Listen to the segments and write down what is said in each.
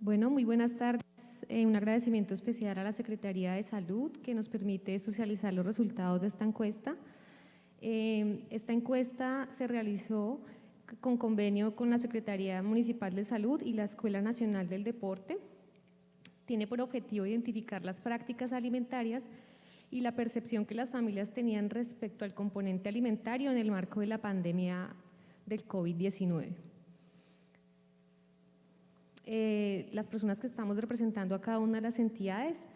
Bueno, muy buenas tardes. Un agradecimiento especial a la Secretaría de Salud que nos permite socializar los resultados de esta encuesta. Esta encuesta se realizó con convenio con la Secretaría Municipal de Salud y la Escuela Nacional del Deporte. Tiene por objetivo identificar las prácticas alimentarias y la percepción que las familias tenían respecto al componente alimentario en el marco de la pandemia del COVID-19. Las personas que estamos representando a cada una de las entidades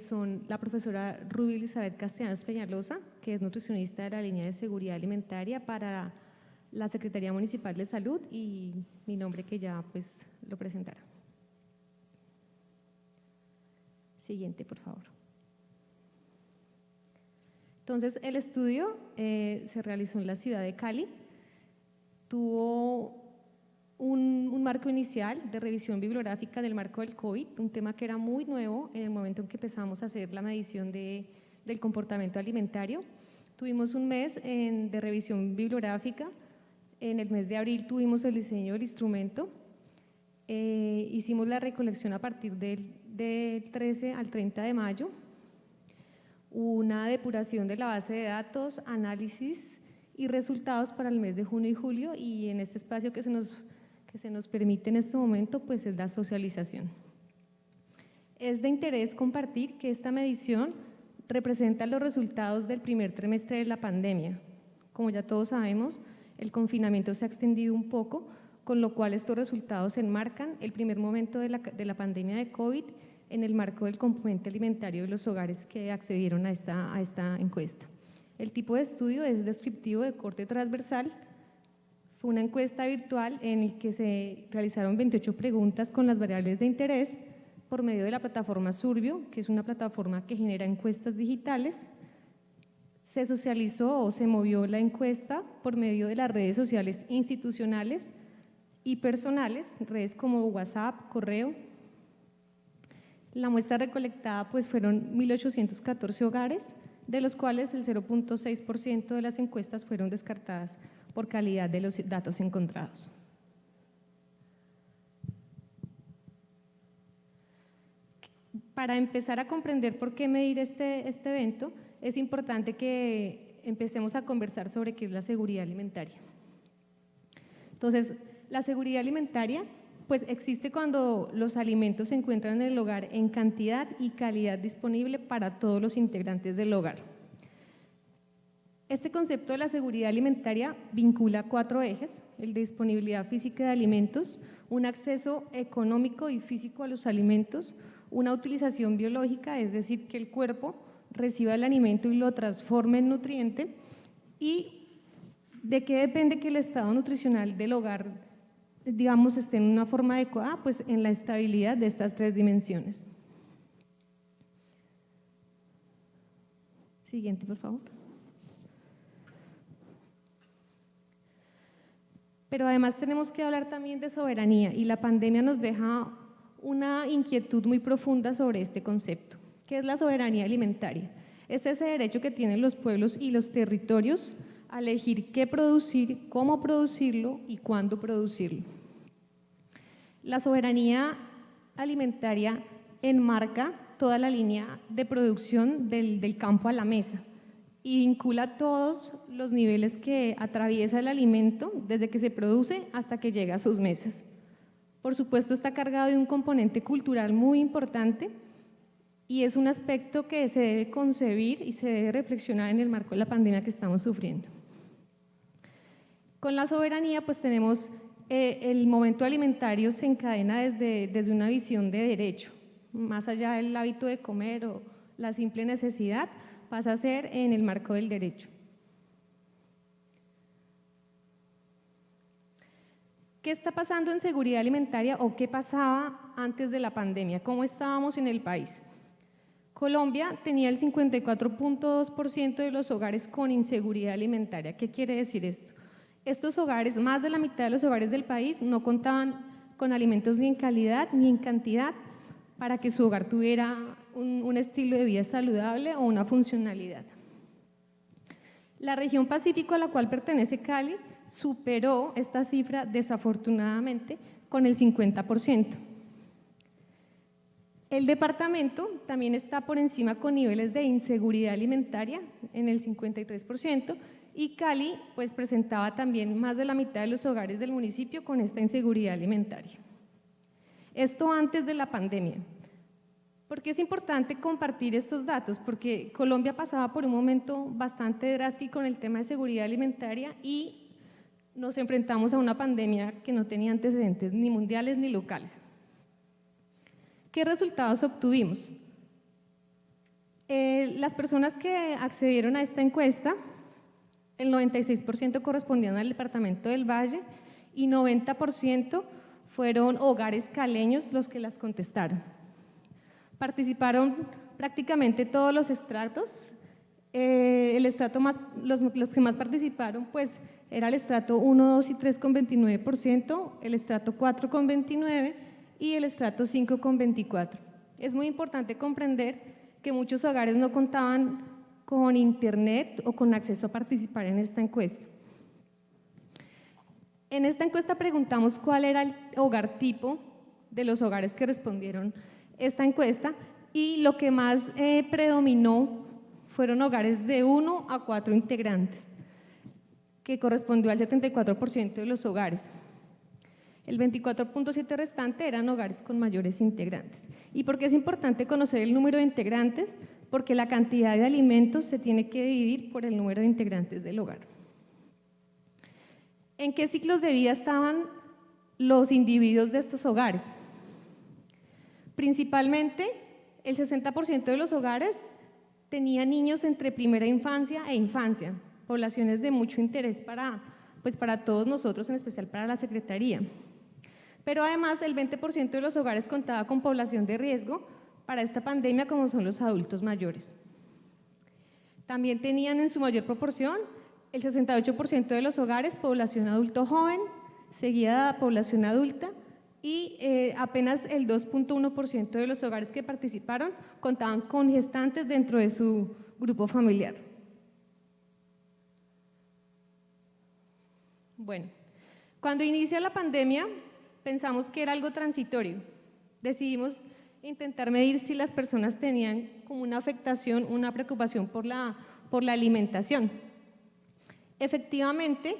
son la profesora Rubí Elizabeth Castellanos Peñalosa, que es nutricionista de la línea de seguridad alimentaria para la Secretaría Municipal de Salud, y mi nombre, que ya pues lo presentará. Siguiente, por favor. Entonces, el estudio se realizó en la ciudad de Cali, tuvo un marco inicial de revisión bibliográfica en el marco del COVID, un tema que era muy nuevo en el momento en que empezamos a hacer la medición del comportamiento alimentario. Tuvimos un mes de revisión bibliográfica, en el mes de abril tuvimos el diseño del instrumento, hicimos la recolección a partir del 13 al 30 de mayo, una depuración de la base de datos, análisis y resultados para el mes de junio y julio, y en este espacio que se nos permite en este momento pues es la socialización. Es de interés compartir que esta medición representa los resultados del primer trimestre de la pandemia. Como ya todos sabemos, el confinamiento se ha extendido un poco, con lo cual estos resultados enmarcan el primer momento de la pandemia de COVID en el marco del componente alimentario de los hogares que accedieron a esta encuesta. El tipo de estudio es descriptivo de corte transversal. Fue una encuesta virtual en la que se realizaron 28 preguntas con las variables de interés por medio de la plataforma Surbio, que es una plataforma que genera encuestas digitales. Se socializó o se movió la encuesta por medio de las redes sociales institucionales y personales, redes como WhatsApp, correo. La muestra recolectada pues fueron 1.814 hogares, de los cuales el 0.6% de las encuestas fueron descartadas por calidad de los datos encontrados. Para empezar a comprender por qué medir este evento, es importante que empecemos a conversar sobre qué es la seguridad alimentaria. Entonces, la seguridad alimentaria pues existe cuando los alimentos se encuentran en el hogar en cantidad y calidad disponible para todos los integrantes del hogar. Este concepto de la seguridad alimentaria vincula 4 ejes: el de disponibilidad física de alimentos, un acceso económico y físico a los alimentos, una utilización biológica, es decir, que el cuerpo reciba el alimento y lo transforme en nutriente, y de qué depende que el estado nutricional del hogar, digamos, esté en una forma adecuada, pues en la estabilidad de estas 3 dimensiones. Siguiente, por favor. Pero además tenemos que hablar también de soberanía, y la pandemia nos deja una inquietud muy profunda sobre este concepto. ¿Qué es la soberanía alimentaria? Es ese derecho que tienen los pueblos y los territorios a elegir qué producir, cómo producirlo y cuándo producirlo. La soberanía alimentaria enmarca toda la línea de producción del campo a la mesa y vincula todos los niveles que atraviesa el alimento desde que se produce hasta que llega a sus mesas. Por supuesto, está cargado de un componente cultural muy importante y es un aspecto que se debe concebir y se debe reflexionar en el marco de la pandemia que estamos sufriendo. Con la soberanía pues tenemos el momento alimentario se encadena desde una visión de derecho, más allá del hábito de comer o la simple necesidad, pasa a ser en el marco del derecho. ¿Qué está pasando en seguridad alimentaria o qué pasaba antes de la pandemia? ¿Cómo estábamos en el país? Colombia tenía el 54.2% de los hogares con inseguridad alimentaria. ¿Qué quiere decir esto? Estos hogares, más de la mitad de los hogares del país, no contaban con alimentos ni en calidad ni en cantidad para que su hogar tuviera un estilo de vida saludable o una funcionalidad. La región Pacífico a la cual pertenece Cali superó esta cifra desafortunadamente con el 50%. El departamento también está por encima con niveles de inseguridad alimentaria en el 53%, y Cali pues presentaba también más de la mitad de los hogares del municipio con esta inseguridad alimentaria. Esto antes de la pandemia. ¿Por qué es importante compartir estos datos? Porque Colombia pasaba por un momento bastante drástico en el tema de seguridad alimentaria y nos enfrentamos a una pandemia que no tenía antecedentes ni mundiales ni locales. ¿Qué resultados obtuvimos? Las personas que accedieron a esta encuesta, el 96% correspondían al departamento del Valle y 90% fueron hogares caleños los que las contestaron. Participaron prácticamente todos los estratos. El estrato más, los que más participaron pues era el estrato 1, 2 y 3 con 29%, el estrato 4 con 29% y el estrato 5 con 24%. Es muy importante comprender que muchos hogares no contaban con internet o con acceso a participar en esta encuesta. En esta encuesta preguntamos cuál era el hogar tipo de los hogares que respondieron esta encuesta y lo que más predominó fueron hogares de 1 a 4 integrantes, que correspondió al 74% de los hogares. El 24.7% restante eran hogares con mayores integrantes. ¿Y por qué es importante conocer el número de integrantes? Porque la cantidad de alimentos se tiene que dividir por el número de integrantes del hogar. ¿En qué ciclos de vida estaban los individuos de estos hogares? Principalmente, el 60% de los hogares tenían niños entre primera infancia e infancia, poblaciones de mucho interés para todos nosotros, en especial para la Secretaría. Pero además el 20% de los hogares contaba con población de riesgo para esta pandemia, como son los adultos mayores. También tenían en su mayor proporción el 68% de los hogares población adulto joven, seguida de población adulta, y apenas el 2.1% de los hogares que participaron contaban con gestantes dentro de su grupo familiar. Bueno, cuando inicia la pandemia pensamos que era algo transitorio. Decidimos intentar medir si las personas tenían como una afectación, una preocupación por la alimentación. Efectivamente,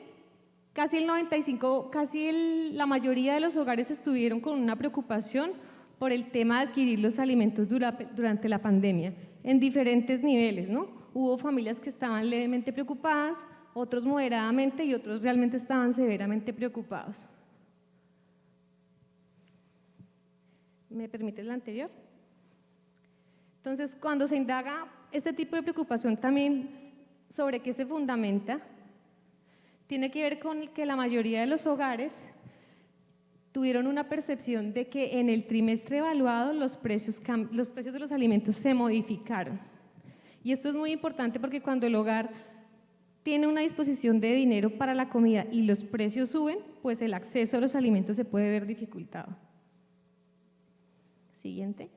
la mayoría de los hogares estuvieron con una preocupación por el tema de adquirir los alimentos durante la pandemia, en diferentes niveles, ¿no? Hubo familias que estaban levemente preocupadas, otros moderadamente y otros realmente estaban severamente preocupados. ¿Me permites la anterior? Entonces, cuando se indaga este tipo de preocupación también sobre qué se fundamenta, tiene que ver con que la mayoría de los hogares tuvieron una percepción de que en el trimestre evaluado los precios de los alimentos se modificaron. Y esto es muy importante porque cuando el hogar tiene una disposición de dinero para la comida y los precios suben, pues el acceso a los alimentos se puede ver dificultado. Siguiente.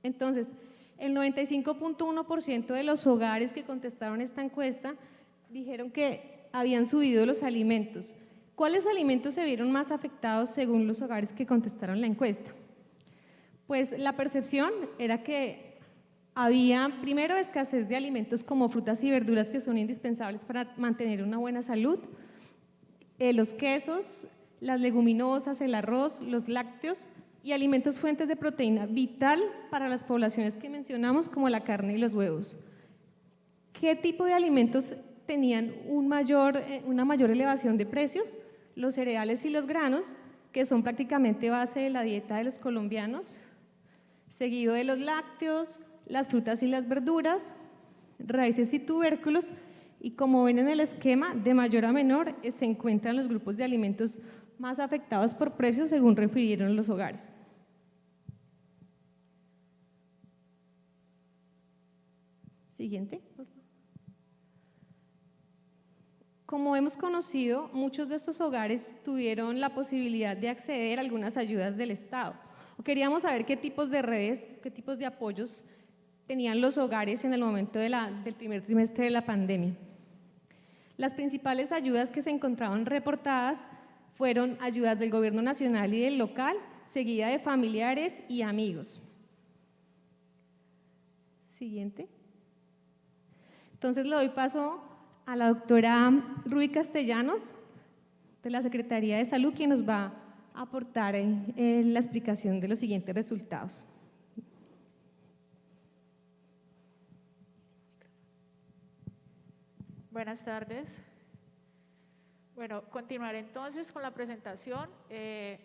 Entonces, el 95.1% de los hogares que contestaron esta encuesta dijeron que habían subido los alimentos. ¿Cuáles alimentos se vieron más afectados según los hogares que contestaron la encuesta? Pues la percepción era que había, primero, escasez de alimentos como frutas y verduras que son indispensables para mantener una buena salud, los quesos, las leguminosas, el arroz, los lácteos y alimentos fuentes de proteína vital para las poblaciones que mencionamos, como la carne y los huevos. ¿Qué tipo de alimentos tenían una mayor elevación de precios? Los cereales y los granos, que son prácticamente base de la dieta de los colombianos, seguido de los lácteos, las frutas y las verduras, raíces y tubérculos, y como ven en el esquema, de mayor a menor se encuentran los grupos de alimentos más afectados por precios según refirieron los hogares. Siguiente, por favor. Como hemos conocido, muchos de estos hogares tuvieron la posibilidad de acceder a algunas ayudas del Estado. Queríamos saber qué tipos de redes, qué tipos de apoyos tenían los hogares en el momento del primer trimestre de la pandemia. Las principales ayudas que se encontraban reportadas fueron ayudas del gobierno nacional y del local, seguida de familiares y amigos. Siguiente. Entonces le doy paso a la doctora Ruby Castellanos, de la Secretaría de Salud, quien nos va a aportar la explicación de los siguientes resultados. Buenas tardes. Bueno, continuaré entonces con la presentación. En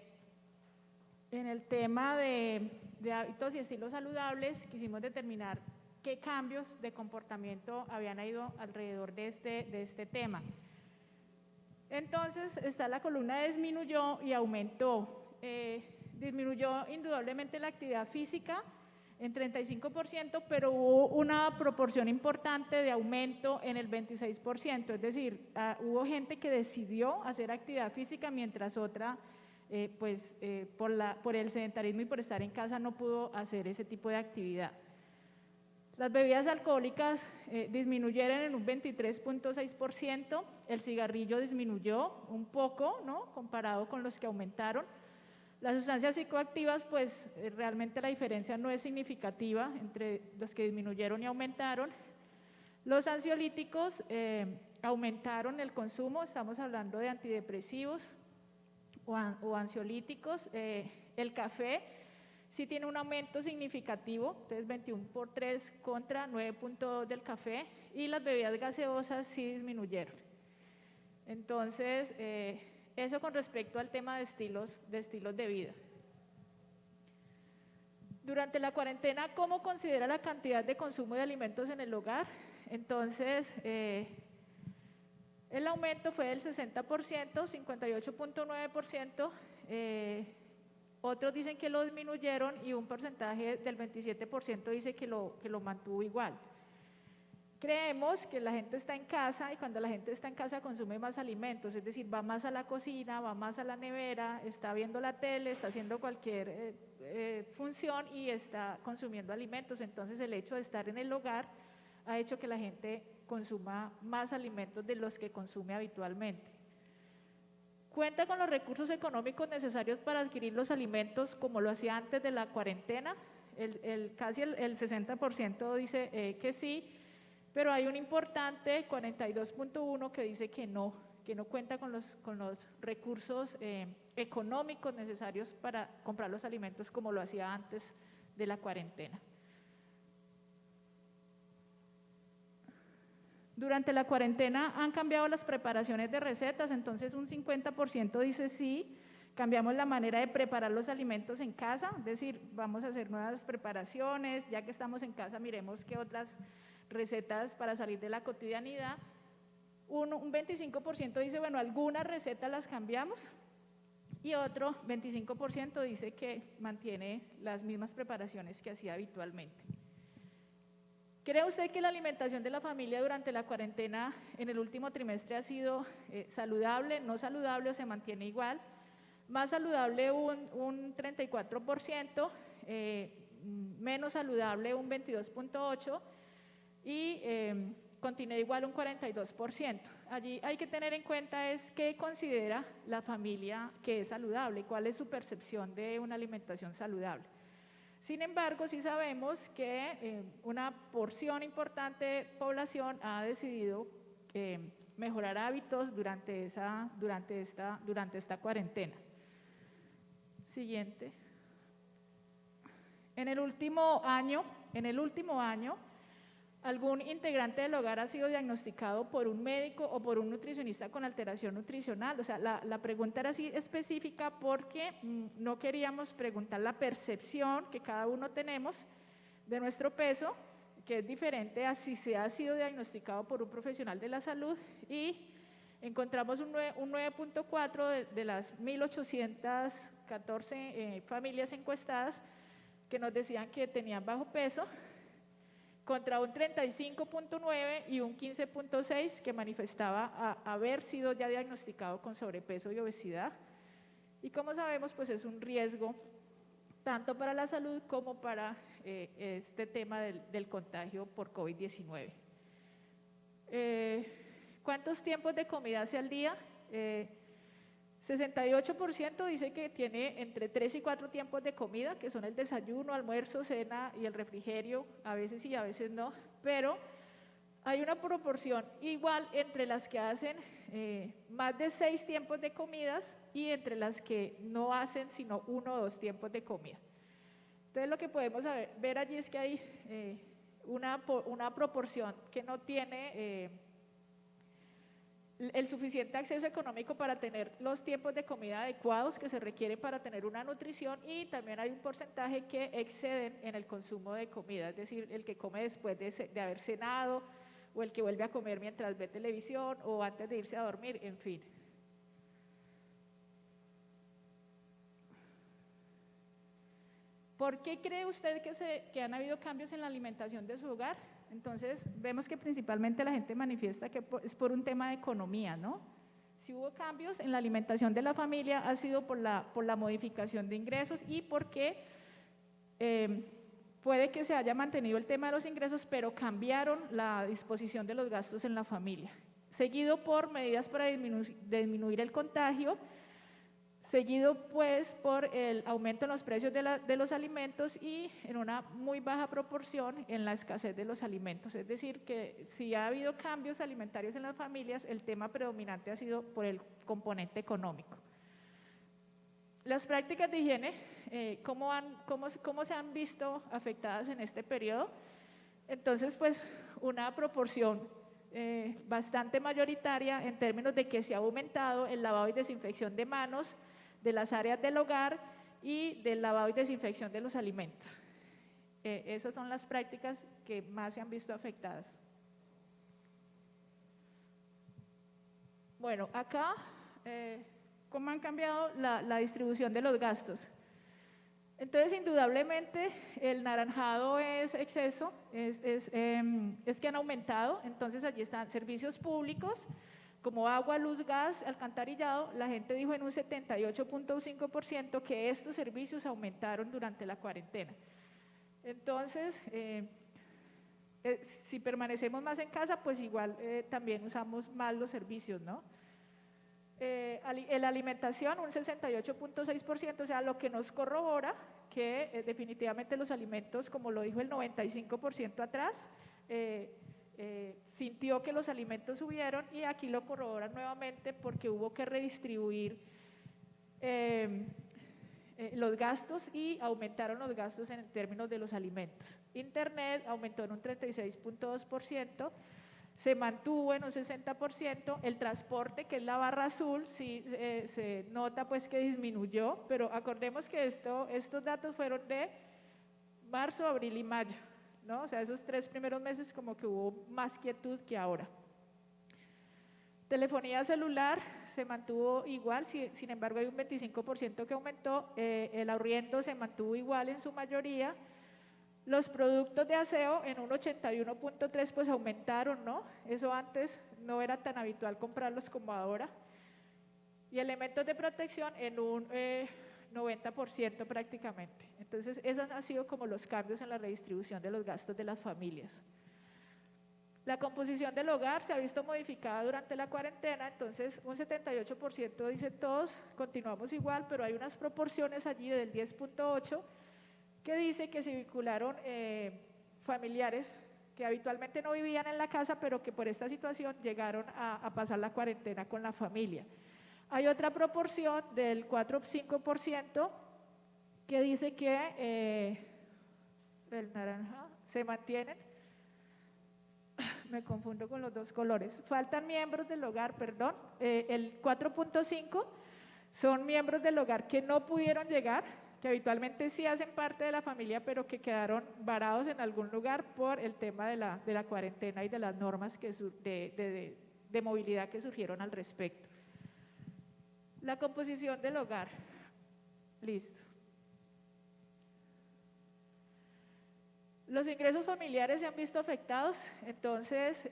el tema de hábitos y estilos saludables, quisimos determinar qué cambios de comportamiento habían ido alrededor de este tema. Entonces, está la columna disminuyó y aumentó. Disminuyó indudablemente la actividad física en 35%, pero hubo una proporción importante de aumento en el 26%, es decir, hubo gente que decidió hacer actividad física mientras otra, por el sedentarismo y por estar en casa no pudo hacer ese tipo de actividad. Las bebidas alcohólicas disminuyeron en un 23.6%, el cigarrillo disminuyó un poco, ¿no?, comparado con los que aumentaron. Las sustancias psicoactivas, pues realmente la diferencia no es significativa entre los que disminuyeron y aumentaron. Los ansiolíticos aumentaron el consumo, estamos hablando de antidepresivos o ansiolíticos. El café sí tiene un aumento significativo, entonces 21.3 contra 9.2 del café, y las bebidas gaseosas sí disminuyeron. Entonces, eso con respecto al tema de estilos de vida. Durante la cuarentena, ¿cómo considera la cantidad de consumo de alimentos en el hogar? Entonces, el aumento fue del 60%, 58.9%, otros dicen que lo disminuyeron y un porcentaje del 27% dice que lo mantuvo igual. Creemos que la gente está en casa y cuando la gente está en casa consume más alimentos, es decir, va más a la cocina, va más a la nevera, está viendo la tele, está haciendo cualquier función y está consumiendo alimentos. Entonces el hecho de estar en el hogar ha hecho que la gente consuma más alimentos de los que consume habitualmente. Cuenta con los recursos económicos necesarios para adquirir los alimentos como lo hacía antes de la cuarentena. Casi el 60% dice que sí, pero hay un importante 42.1 que dice que no cuenta con los recursos económicos necesarios para comprar los alimentos como lo hacía antes de la cuarentena. Durante la cuarentena han cambiado las preparaciones de recetas, entonces un 50% dice sí, cambiamos la manera de preparar los alimentos en casa, es decir, vamos a hacer nuevas preparaciones, ya que estamos en casa miremos qué otras recetas para salir de la cotidianidad. Un 25% dice, bueno, algunas recetas las cambiamos, y otro 25% dice que mantiene las mismas preparaciones que hacía habitualmente. ¿Cree usted que la alimentación de la familia durante la cuarentena en el último trimestre ha sido saludable, no saludable o se mantiene igual? Más saludable un 34%, menos saludable un 22.8% y continúa igual un 42%. Allí hay que tener en cuenta es qué considera la familia que es saludable, cuál es su percepción de una alimentación saludable. Sin embargo, sí sabemos que una porción importante de población ha decidido mejorar hábitos durante esta cuarentena. Siguiente. En el último año, algún integrante del hogar ha sido diagnosticado por un médico o por un nutricionista con alteración nutricional. O sea, la pregunta era así específica porque no queríamos preguntar la percepción que cada uno tenemos de nuestro peso, que es diferente a si se ha sido diagnosticado por un profesional de la salud, y encontramos un 9.4 de las 1.814 familias encuestadas que nos decían que tenían bajo peso, contra un 35.9 y un 15.6 que manifestaba haber sido ya diagnosticado con sobrepeso y obesidad. Y como sabemos, pues es un riesgo tanto para la salud como para este tema del contagio por COVID-19. ¿Cuántos tiempos de comida hace al día? 68% dice que tiene entre 3 y 4 tiempos de comida, que son el desayuno, almuerzo, cena y el refrigerio, a veces sí, a veces no, pero hay una proporción igual entre las que hacen más de 6 tiempos de comidas y entre las que no hacen sino 1 o 2 tiempos de comida. Entonces lo que podemos ver allí es que hay una proporción que no tiene el suficiente acceso económico para tener los tiempos de comida adecuados que se requieren para tener una nutrición, y también hay un porcentaje que exceden en el consumo de comida, es decir, el que come después de haber cenado, o el que vuelve a comer mientras ve televisión o antes de irse a dormir, en fin. ¿Por qué cree usted que han habido cambios en la alimentación de su hogar? Entonces, vemos que principalmente la gente manifiesta que es por un tema de economía, ¿no? Si hubo cambios en la alimentación de la familia, ha sido por la modificación de ingresos y porque puede que se haya mantenido el tema de los ingresos, pero cambiaron la disposición de los gastos en la familia. Seguido por medidas para disminuir el contagio, seguido pues por el aumento en los precios de los alimentos y en una muy baja proporción en la escasez de los alimentos. Es decir, que si ha habido cambios alimentarios en las familias, el tema predominante ha sido por el componente económico. Las prácticas de higiene, ¿cómo se han visto afectadas en este periodo? Entonces, pues una proporción bastante mayoritaria en términos de que se ha aumentado el lavado y desinfección de manos, de las áreas del hogar y del lavado y desinfección de los alimentos. Esas son las prácticas que más se han visto afectadas. Bueno, acá, ¿cómo han cambiado la distribución de los gastos? Entonces, indudablemente, el naranjado es exceso, es que han aumentado. Entonces, allí están servicios públicos, como agua, luz, gas, alcantarillado. La gente dijo en un 78.5% que estos servicios aumentaron durante la cuarentena. Entonces, si permanecemos más en casa, pues igual también usamos más los servicios, ¿no? La alimentación, un 68.6%, o sea, lo que nos corrobora que definitivamente los alimentos, como lo dijo el 95% atrás, sintió que los alimentos subieron, y aquí lo corroboran nuevamente porque hubo que redistribuir los gastos y aumentaron los gastos en términos de los alimentos. Internet aumentó en un 36.2%, se mantuvo en un 60%, el transporte, que es la barra azul, sí se nota pues que disminuyó, pero acordemos que estos datos fueron de marzo, abril y mayo, ¿no? O sea, esos 3 primeros meses como que hubo más quietud que ahora. Telefonía celular se mantuvo igual, sin embargo hay un 25% que aumentó, el arriendo se mantuvo igual en su mayoría. Los productos de aseo en un 81.3 pues aumentaron, ¿no? Eso antes no era tan habitual comprarlos como ahora. Y elementos de protección en un 90% prácticamente. Entonces, esos han sido como los cambios en la redistribución de los gastos de las familias. La composición del hogar se ha visto modificada durante la cuarentena, entonces un 78% dice todos continuamos igual, pero hay unas proporciones allí del 10.8% que dice que se vincularon familiares que habitualmente no vivían en la casa, pero que por esta situación llegaron a pasar la cuarentena con la familia. Hay otra proporción del 4-5% que dice que el naranja se mantienen, me confundo con los dos colores, faltan miembros del hogar, perdón, el 4.5% son miembros del hogar que no pudieron llegar, que habitualmente sí hacen parte de la familia, pero que quedaron varados en algún lugar por el tema de la cuarentena y de las normas de movilidad que surgieron al respecto. La composición del hogar, listo. Los ingresos familiares se han visto afectados, entonces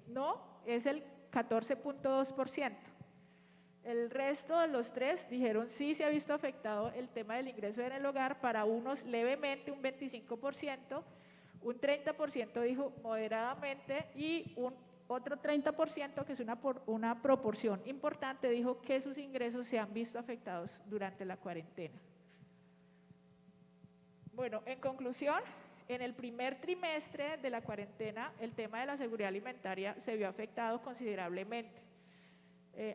no, es el 14.2%. El resto de los 3 dijeron sí se ha visto afectado el tema del ingreso en el hogar, para unos levemente un 25%, un 30% dijo moderadamente y un otro 30%, que es una proporción importante, dijo que sus ingresos se han visto afectados durante la cuarentena. Bueno, en conclusión, en el primer trimestre de la cuarentena, el tema de la seguridad alimentaria se vio afectado considerablemente.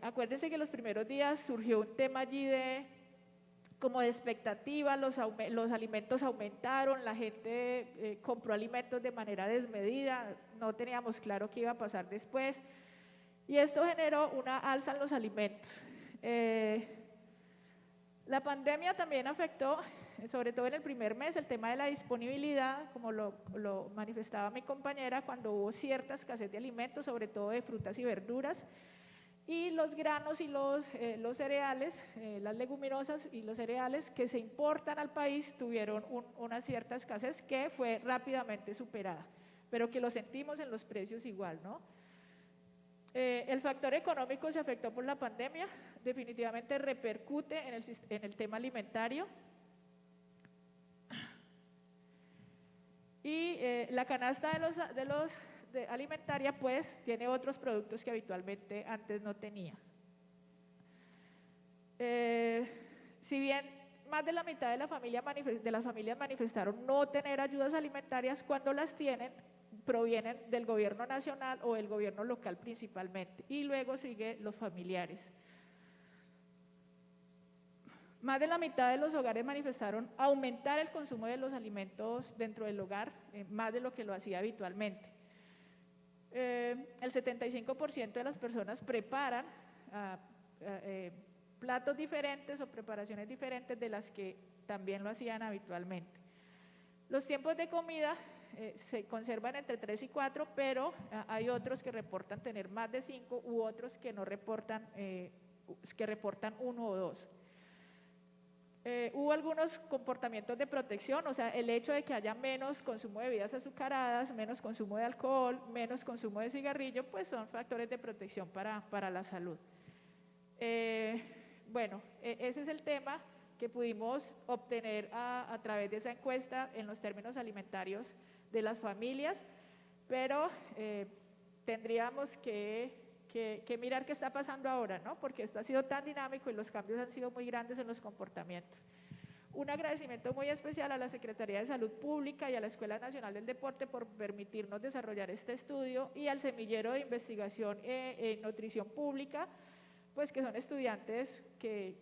Acuérdense que los primeros días surgió un tema allí como de expectativa, los alimentos aumentaron, la gente compró alimentos de manera desmedida, no teníamos claro qué iba a pasar después, y esto generó una alza en los alimentos. La pandemia también afectó, sobre todo en el primer mes, el tema de la disponibilidad, como lo manifestaba mi compañera, cuando hubo cierta escasez de alimentos, sobre todo de frutas y verduras, y los granos y los cereales, las leguminosas y los cereales que se importan al país tuvieron una cierta escasez que fue rápidamente superada, pero que lo sentimos en los precios igual, ¿no? El factor económico se afectó por la pandemia, definitivamente repercute en el tema alimentario. Y la canasta alimentaria pues tiene otros productos que habitualmente antes no tenía. Si bien más de la mitad de las familias manifestaron no tener ayudas alimentarias, cuando las tienen provienen del gobierno nacional o del gobierno local principalmente, y luego sigue los familiares. Más de la mitad de los hogares manifestaron aumentar el consumo de los alimentos dentro del hogar, más de lo que lo hacía habitualmente. El 75% de las personas preparan platos diferentes o preparaciones diferentes de las que también lo hacían habitualmente. Los tiempos de comida se conservan entre 3 y 4, pero hay otros que reportan tener más de 5 u otros que no reportan, que reportan 1 o 2. Hubo algunos comportamientos de protección, o sea, el hecho de que haya menos consumo de bebidas azucaradas, menos consumo de alcohol, menos consumo de cigarrillo, pues son factores de protección para la salud. Bueno, ese es el tema que pudimos obtener a través de esa encuesta en los términos alimentarios de las familias, pero tendríamos que mirar qué está pasando ahora, ¿no? Porque esto ha sido tan dinámico y los cambios han sido muy grandes en los comportamientos. Un agradecimiento muy especial a la Secretaría de Salud Pública y a la Escuela Nacional del Deporte por permitirnos desarrollar este estudio, y al Semillero de Investigación en Nutrición Pública, pues que son estudiantes que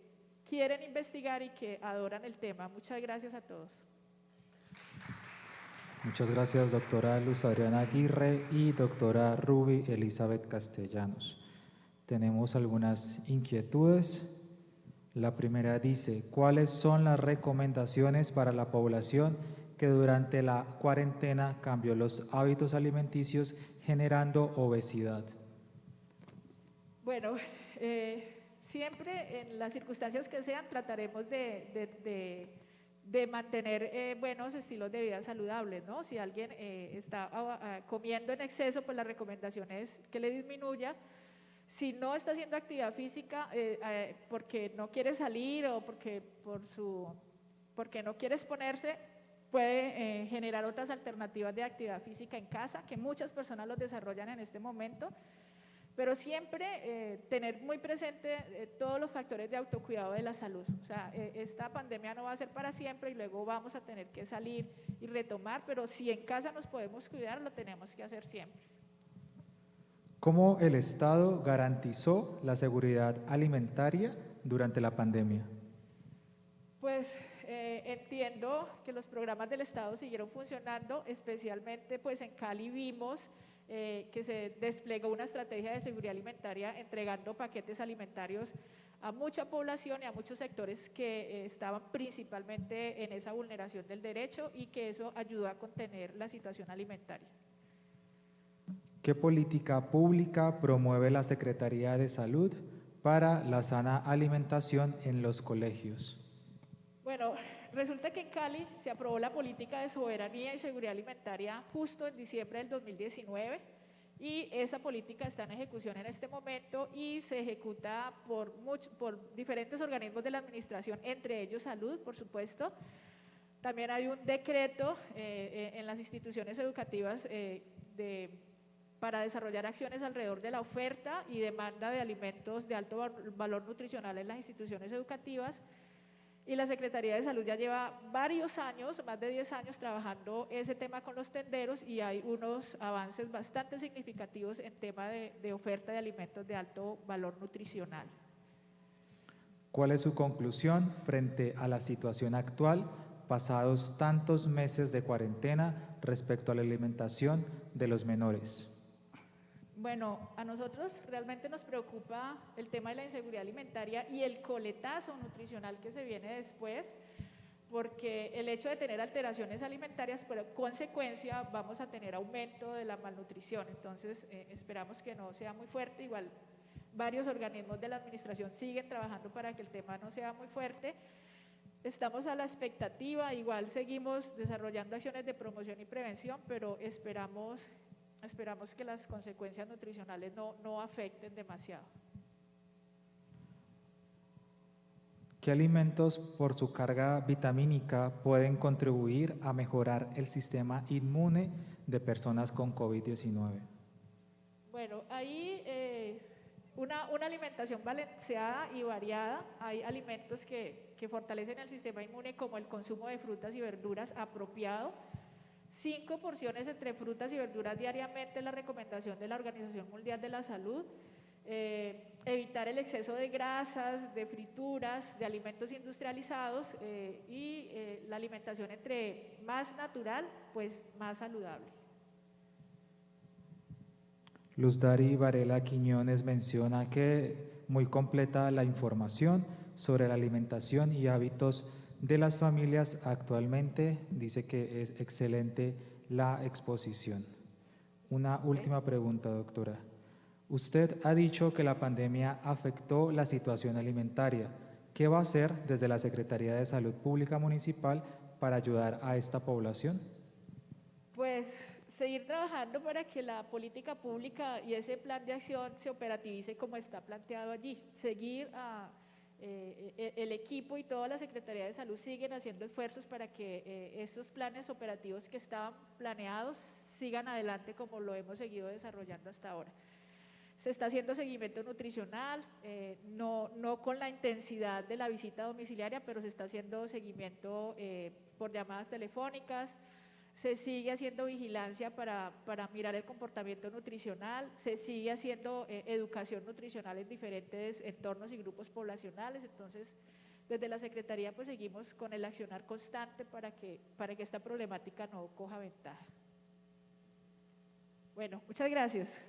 quieren investigar y que adoran el tema. Muchas gracias a todos. Muchas gracias, doctora Luz Adriana Aguirre y doctora Ruby Elizabeth Castellanos. Tenemos algunas inquietudes. La primera dice: ¿cuáles son las recomendaciones para la población que durante la cuarentena cambió los hábitos alimenticios generando obesidad? Bueno, siempre en las circunstancias que sean trataremos de mantener buenos estilos de vida saludables, ¿no? Si alguien está comiendo en exceso, pues la recomendación es que le disminuya. Si no está haciendo actividad física porque no quiere salir o porque no quiere exponerse, puede generar otras alternativas de actividad física en casa, que muchas personas los desarrollan en este momento. Pero siempre tener muy presente todos los factores de autocuidado de la salud. O sea, esta pandemia no va a ser para siempre y luego vamos a tener que salir y retomar, pero si en casa nos podemos cuidar, lo tenemos que hacer siempre. ¿Cómo el Estado garantizó la seguridad alimentaria durante la pandemia? Pues entiendo que los programas del Estado siguieron funcionando, especialmente pues en Cali vimos que se desplegó una estrategia de seguridad alimentaria entregando paquetes alimentarios a mucha población y a muchos sectores que estaban principalmente en esa vulneración del derecho, y que eso ayudó a contener la situación alimentaria. ¿Qué política pública promueve la Secretaría de Salud para la sana alimentación en los colegios? Bueno, resulta que en Cali se aprobó la política de soberanía y seguridad alimentaria justo en diciembre del 2019, y esa política está en ejecución en este momento y se ejecuta por diferentes organismos de la administración, entre ellos salud, por supuesto. También hay un decreto en las instituciones educativas para desarrollar acciones alrededor de la oferta y demanda de alimentos de alto valor nutricional en las instituciones educativas. Y la Secretaría de Salud ya lleva varios años, más de 10 años, trabajando ese tema con los tenderos y hay unos avances bastante significativos en tema de oferta de alimentos de alto valor nutricional. ¿Cuál es su conclusión frente a la situación actual, pasados tantos meses de cuarentena, respecto a la alimentación de los menores? Bueno, a nosotros realmente nos preocupa el tema de la inseguridad alimentaria y el coletazo nutricional que se viene después, porque el hecho de tener alteraciones alimentarias, por consecuencia, vamos a tener aumento de la malnutrición. Entonces, esperamos que no sea muy fuerte. Igual, varios organismos de la administración siguen trabajando para que el tema no sea muy fuerte. Estamos a la expectativa, igual seguimos desarrollando acciones de promoción y prevención, pero esperamos que las consecuencias nutricionales no afecten demasiado. ¿Qué alimentos por su carga vitamínica pueden contribuir a mejorar el sistema inmune de personas con COVID-19? Bueno, hay una alimentación balanceada y variada. Hay alimentos que fortalecen el sistema inmune, como el consumo de frutas y verduras apropiado. 5 porciones entre frutas y verduras diariamente es la recomendación de la Organización Mundial de la Salud. Evitar el exceso de grasas, de frituras, de alimentos industrializados y la alimentación entre más natural, pues más saludable. Luz Dari Varela Quiñones menciona que muy completa la información sobre la alimentación y hábitos de las familias actualmente. Dice que es excelente la exposición. Una última pregunta, doctora. Usted ha dicho que la pandemia afectó la situación alimentaria. ¿Qué va a hacer desde la Secretaría de Salud Pública Municipal para ayudar a esta población? Pues seguir trabajando para que la política pública y ese plan de acción se operativice como está planteado allí. El equipo y toda la Secretaría de Salud siguen haciendo esfuerzos para que estos planes operativos que estaban planeados sigan adelante como lo hemos seguido desarrollando hasta ahora. Se está haciendo seguimiento nutricional, no con la intensidad de la visita domiciliaria, pero se está haciendo seguimiento por llamadas telefónicas. Se sigue haciendo vigilancia para mirar el comportamiento nutricional, se sigue haciendo educación nutricional en diferentes entornos y grupos poblacionales. Entonces, desde la Secretaría pues seguimos con el accionar constante para que esta problemática no coja ventaja. Bueno, muchas gracias.